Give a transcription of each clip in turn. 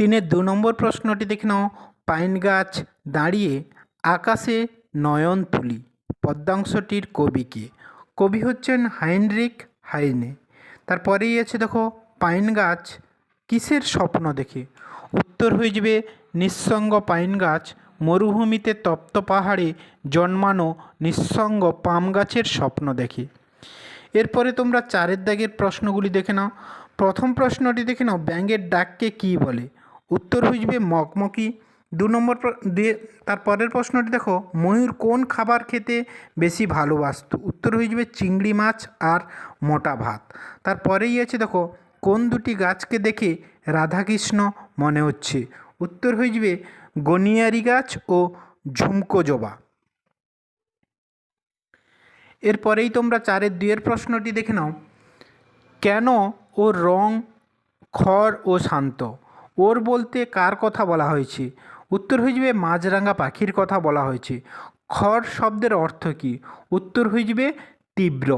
তিনের ২ নম্বর প্রশ্নটি দেখে নাও। পাইন গাছ দাঁড়িয়ে আকাশে নয়ন তুলি পদ্যাংশটির কবি কে? কবি হচ্ছেন হাইনরিখ হাইনে। তারপরেই আছে দেখো, পাইন গাছ কিসের স্বপ্ন দেখে? উত্তর হয়ে যাবে নিঃসঙ্গ পাইন গাছ মরুভূমিতে তপ্ত পাহাড়ে জন্মানো নিঃসঙ্গ পাম গাছের স্বপ্ন দেখে। এরপরে তোমরা 4-এর দাগের প্রশ্নগুলি দেখে নাও। প্রথম প্রশ্নটি দেখে নাও, ব্যাঙের ডাককে কী বলে? উত্তর হয়ে যাবে মকমকি। 2 নম্বর তারপরের প্রশ্নটি দেখো, ময়ূর কোন খাবার খেতে বেশি ভালোবাসত? উত্তর হয়ে যাবে চিংড়ি মাছ আর মোটা ভাত। তারপরেই আছে দেখো, কোন দুটি গাছকে দেখে রাধাকৃষ্ণ মনে হচ্ছে? উত্তর হয়ে যাবে গনিয়ারি গাছ ও ঝুমকো জবা। এরপরেই তোমরা 4-এর 2-এর প্রশ্নটি দেখে নাও, কেন ওর রং খড় ও শান্ত? ওর বলতে কার কথা বলা হয়েছে? উত্তর হয়ে যাবে মাছরাঙা পাখির কথা বলা হয়েছে। খড় শব্দের অর্থ কী? উত্তর হয়ে যাবে তীব্র।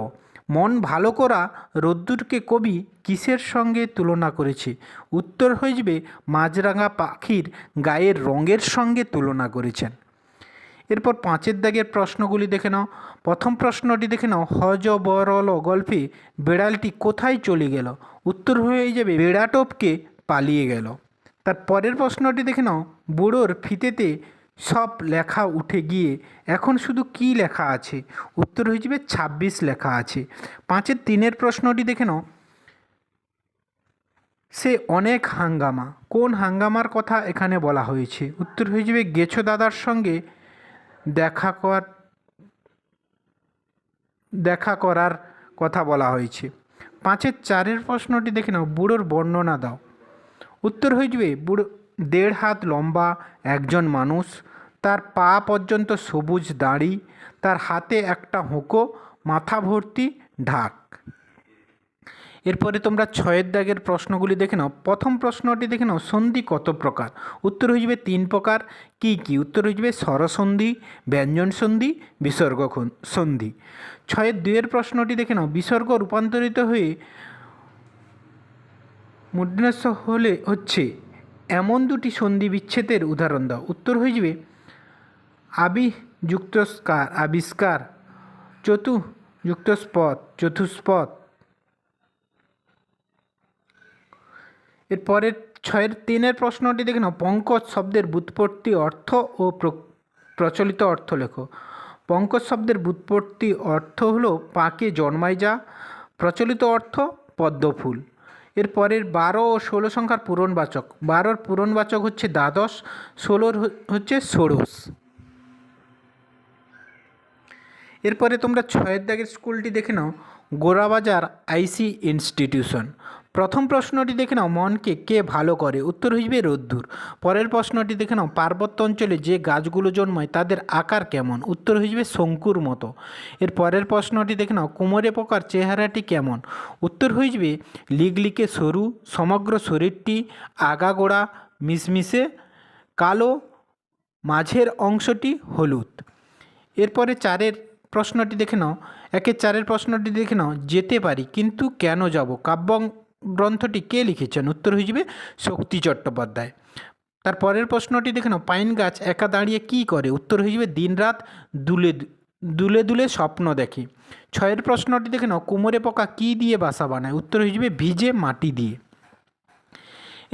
মন ভালো করা রোদ্দুরকে কবি কিসের সঙ্গে তুলনা করেছে? উত্তর হয়ে যাবে মাছরাঙা পাখির গায়ের রঙের সঙ্গে তুলনা করেছেন। এরপর 5-এর দাগের প্রশ্নগুলি দেখে নাও। প্রথম প্রশ্নটি দেখে নাও, হজ বরল গল্পে বেড়ালটি কোথায় চলে গেল? উত্তর হয়ে যাবে বেড়াটোপকে পালিয়ে গেল। তার পরের প্রশ্নটি দেখে নাও, বুড়োর ফিতেতে সব লেখা উঠে গিয়ে এখন শুধু কি লেখা আছে? উত্তর হয়ে যাবে 26 লেখা আছে। 5-এর 3-এর প্রশ্নটি দেখে নাও, সে অনেক হাঙ্গামা। কোন হাঙ্গামার কথা এখানে বলা হয়েছে? উত্তর হয়ে যাবে গেছো দাদার সঙ্গে দেখা করার কথা বলা হয়েছে। 5-এর 4-এর প্রশ্নটি দেখে নাও, বুড়োর বর্ণনা দাও। উত্তর হয়ে যাবে বুড়ো 1.5 হাত লম্বা একজন মানুষ, তার পা পর্যন্ত সবুজ দাড়ি, তার হাতে একটা হুঁকো, মাথা ভর্তি ঢাক। এরপরে তোমরা 6-এর দাগের প্রশ্নগুলি দেখে নাও। প্রথম প্রশ্নটি দেখে নাও, সন্ধি কত প্রকার? উত্তর হয়ে যাবে 3 প্রকার। কী কী? উত্তর হয়ে যাবে স্বরসন্ধি, ব্যঞ্জন সন্ধি, বিসর্গ সন্ধি। 6-এর 2-এর প্রশ্নটি দেখে নাও, বিসর্গ রূপান্তরিত হয়ে মূর্ধন্য হলে হচ্ছে এমন দুটি সন্ধি বিচ্ছেদের উদাহরণ দাও। উত্তর হয়ে যাবে আবিযুক্তস্কার আবিষ্কার, চতুযুক্তস্পদ চতুষ্পদ। এরপরের 6-এর 3-এর প্রশ্নটি দেখে নাও, পঙ্কজ শব্দের ব্যুৎপত্তি অর্থ ও প্রচলিত অর্থ লেখো। পঙ্কজ শব্দের ব্যুৎপত্তি অর্থ হলো পাকে জন্মায় যা, প্রচলিত অর্থ পদ্মফুল। এরপরের 12 ও 16 সংখ্যার পূরণবাচক। 12-র পূরণবাচক হচ্ছে দ্বাদশ, 16-র হচ্ছে ষোড়শ। এরপরে তোমরা 6-এর দাগের স্কুলটি দেখে নাও, গোরাবাজার আইসি ইনস্টিটিউশন। প্রথম প্রশ্নটি দেখে নাও, মনকে কে ভালো করে? উত্তর হইবে রোদ্দুর। পরের প্রশ্নটি দেখে নাও, পার্বত্য অঞ্চলে যে গাছগুলো জন্মায় তাদের আকার কেমন? উত্তর হইবে শঙ্কুর মতো। এর পরের প্রশ্নটি দেখে নাও, কুমোরে পোকার চেহারাটি কেমন? উত্তর হইবে লিগলিকে সরু, সমগ্র শরীরটি আগাগোড়া মিশমিশে কালো, মাঝের অংশটি হলুদ। এরপরে 4-এর প্রশ্নটি দেখে নাও। 1-এর 4-এর প্রশ্নটি দেখে নাও, যেতে পারি কিন্তু কেন যাব কাব্যগ্রন্থটি কে লিখেছেন? উত্তর হয়ে যাবে শক্তি চট্টোপাধ্যায়। তার পরের প্রশ্নটি দেখে নাও, পাইন গাছ একা দাঁড়িয়ে কী করে? উত্তর হয়ে যাবে দিনরাত দুলে দুলে স্বপ্ন দেখে। 6-এর প্রশ্নটি দেখে নাও, কুমোরে পোকা কী দিয়ে বাসা বানায়? উত্তর হয়ে যাবে ভিজে মাটি দিয়ে।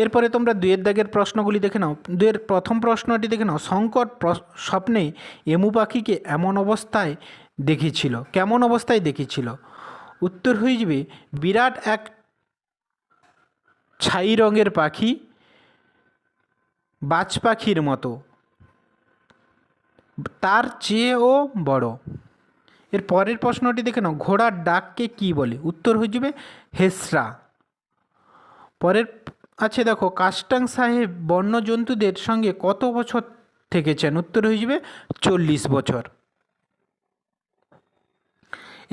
এরপরে তোমরা 2-এর দাগের প্রশ্নগুলি দেখে নাও। 2-এর প্রথম প্রশ্নটি দেখে নাও, শঙ্কর স্বপ্নে এমু পাখিকে এমন অবস্থায় দেখেছিল, কেমন অবস্থায় দেখেছিল? উত্তর হয়ে যাবে বিরাট এক ছাই রঙের পাখি, বাজ পাখির মতো, তার চেয়েও বড়। এর পরের প্রশ্নটি দেখে নাও, ঘোড়ার ডাককে কী বলে? উত্তর হয়ে যাবে হেসরা। পরের আছে দেখো, কাস্টাং সাহেব বন্যজন্তুদের সঙ্গে কত বছর থেকেছেন? উত্তর হয়ে যাবে 40 বছর।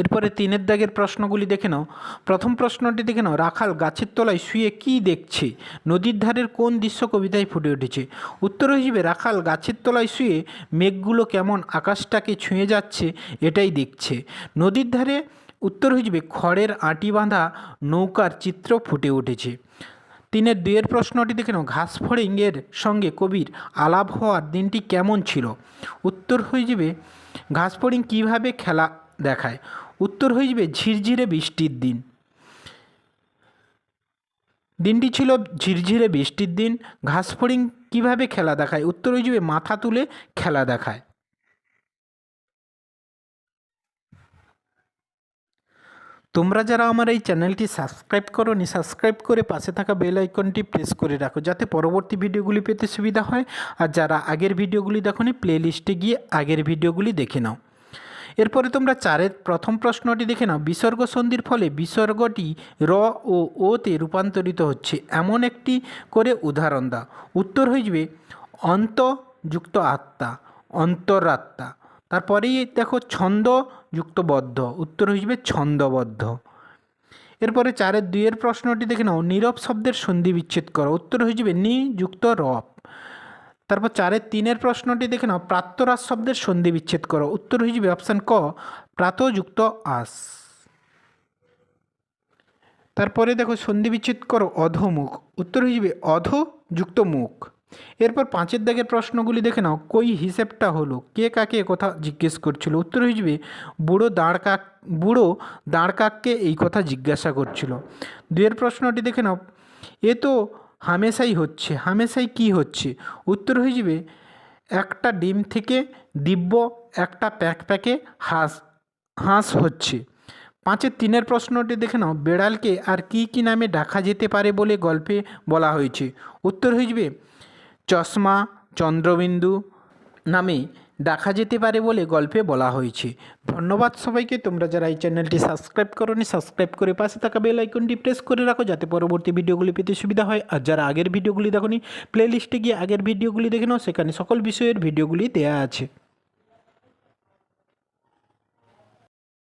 এরপরে 3-এর দাগের প্রশ্নগুলি দেখে নাও। প্রথম প্রশ্নটি দেখে নাও, রাখাল গাছের তলায় শুয়ে কি দেখছে? নদীর ধারের কোন দৃশ্য কবিতায় ফুটে উঠেছে? উত্তর হয়ে যাবে রাখাল গাছের তলায় শুয়ে মেঘগুলো কেমন আকাশটাকে ছুঁয়ে যাচ্ছে এটাই দেখছে। নদীর ধারে উত্তর হয়ে যাবে খড়ের আঁটি বাঁধা নৌকার চিত্র ফুটে উঠেছে। 3-এর 2-এর প্রশ্নটি দেখে নাও, ঘাসফড়িংয়ের সঙ্গে কবির আলাপ হওয়ার দিনটি কেমন ছিল? উত্তর হয়ে যাবে ঘাসফড়িং কীভাবে খেলা দেখায়? উত্তর হয়ে যাবে ঝিরঝিরে বৃষ্টির দিন। দিনটি ছিল ঝিরঝিরে বৃষ্টির দিন। ঘাসফড়িং কীভাবে খেলা দেখায়? উত্তর হয়ে যাবে মাথা তুলে খেলা দেখায়। তোমরা যারা আমার এই চ্যানেলটি সাবস্ক্রাইব করোনি, সাবস্ক্রাইব করে পাশে থাকা বেল আইকনটি প্রেস করে রাখো, যাতে পরবর্তী ভিডিওগুলি পেতে সুবিধা হয়। আর যারা আগের ভিডিওগুলি দেখোনি, প্লে লিস্টে গিয়ে আগের ভিডিওগুলি দেখে নাও। এরপরে তোমরা 4-এর প্রথম প্রশ্নটি দেখে নাও, বিসর্গ সন্ধির ফলে বিসর্গটি র ও ওতে রূপান্তরিত হচ্ছে এমন একটি করে উদাহরণ দাও। উত্তর হয়ে যাবে অন্তযুক্ত আত্মা, অন্তরাত্মা। তারপরেই দেখো ছন্দযুক্ত বদ্ধ, উত্তর হয়ে যাবে ছন্দবদ্ধ। এরপরে 4-এর 2-এর প্রশ্নটি দেখে নাও, নীরব শব্দের সন্ধি বিচ্ছেদ করো। উত্তর হয়ে যাবে নি যুক্ত রব। তারপর 4-এর 3-এর প্রশ্নটি দেখে নাও, প্রাত্যরাস শব্দের সন্ধি বিচ্ছেদ করো। উত্তর হয়ে যাবে অপশান ক, প্রাতযুক্ত আস। তারপরে দেখো সন্ধি বিচ্ছেদ করো অধোমুখ। উত্তর হয়ে যাবে অধযুক্ত মুখ। এরপর 5-এর দাগের প্রশ্নগুলি দেখে নাও, কই হিসেবটা হলো, কে কাকে কথা জিজ্ঞেস করছিল? উত্তর হয়ে যাবে বুড়ো দাঁড় কাককে এই কথা জিজ্ঞাসা করছিল। 2-এর প্রশ্নটি দেখে নাও, এ তো হামেশাই হচ্ছে, হামেশাই কি হচ্ছে? উত্তর হয়ে যাবে একটা ডিম থেকে দিব্য একটা প্যাকে হাঁস হচ্ছে। 5-এর 3-এর প্রশ্নটি দেখে নাও, বেড়ালকে আর কি কি নামে ডাকা যেতে পারে বলে গল্পে বলা হয়েছে? উত্তর হয়ে যাবে চশমা, চন্দ্রবিন্দু নামে ডাকা যেতে পারে বলে গল্পে বলা হয়েছে। ধন্যবাদ সবাইকে। তোমরা যারা এই চ্যানেলটি সাবস্ক্রাইব করোনি, সাবস্ক্রাইব করে পাশে থাকা বেল আইকনটি প্রেস করে রাখো, যাতে পরবর্তী ভিডিওগুলি পেতে সুবিধা হয়। আর যারা আগের ভিডিওগুলি দেখোনি, প্লে লিস্টে গিয়ে আগের ভিডিওগুলি দেখে নাও, সেখানে সকল বিষয়ের ভিডিওগুলি দেওয়া আছে।